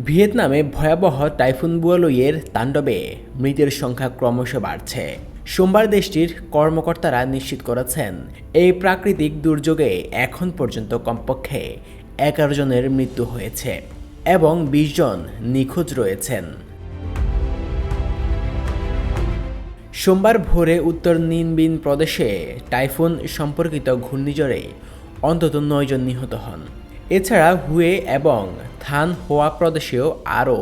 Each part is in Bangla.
ভিয়েতনামে ভয়াবহ টাইফুন বুয়ালুইয়ের তাণ্ডবে মৃতের সংখ্যা ক্রমশ বাড়ছে। সোমবার দেশটির কর্মকর্তারা নিশ্চিত করেছেন, এই প্রাকৃতিক দুর্যোগে এখন পর্যন্ত কমপক্ষে 11 জনের মৃত্যু হয়েছে এবং 20 জন নিখোঁজ রয়েছেন। সোমবার ভোরে উত্তর নিনবিন প্রদেশে টাইফুন সম্পর্কিত ঘূর্ণিঝড়ে অন্তত 9 জন নিহত হন। এছাড়া হুয়ে এবং থান হোয়া প্রদেশেও আরও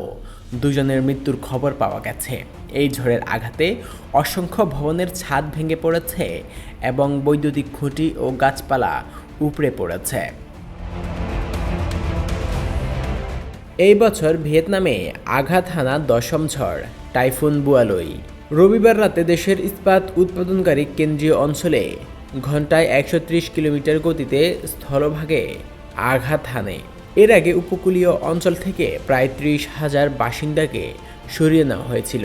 2 জনের মৃত্যুর খবর পাওয়া গেছে। এই ঝড়ের আঘাতে অসংখ্য ভবনের ছাদ ভেঙে পড়েছে এবং বৈদ্যুতিক খুঁটি ও গাছপালা উপড়ে পড়েছে। এই বছর ভিয়েতনামে আঘাত হানা 10ম ঝড় টাইফুন বুয়ালুই। রবিবার রাতে দেশের ইস্পাত উৎপাদনকারী কেন্দ্রীয় অঞ্চলে ঘন্টায় 130 কিলোমিটার গতিতে স্থলভাগে আঘাত হানে। এর আগে উপকূলীয় অঞ্চল থেকে প্রায় 30,000 বাসিন্দাকে সরিয়ে নেওয়া হয়েছিল।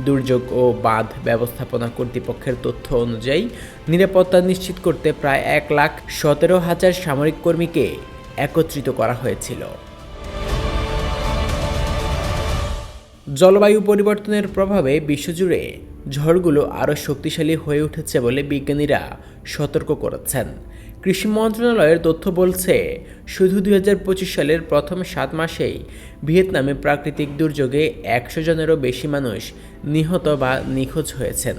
দুর্যোগ ও বাঁধ ব্যবস্থাপনা কর্তৃপক্ষের তথ্য অনুযায়ী নিরাপত্তা নিশ্চিত করতে প্রায় 1,17,000 সামরিক কর্মীকে একত্রিত করা হয়েছিল। জলবায়ু পরিবর্তনের প্রভাবে বিশ্বজুড়ে ঝড়গুলো আরও শক্তিশালী হয়ে উঠেছে বলে বিজ্ঞানীরা সতর্ক করেছেন। কৃষি মন্ত্রণালয়ের তথ্য বলছে, শুধু 2025 সালের প্রথম 7 মাসেই ভিয়েতনামে প্রাকৃতিক দুর্যোগে 100 জনেরও বেশি মানুষ নিহত বা নিখোঁজ হয়েছেন।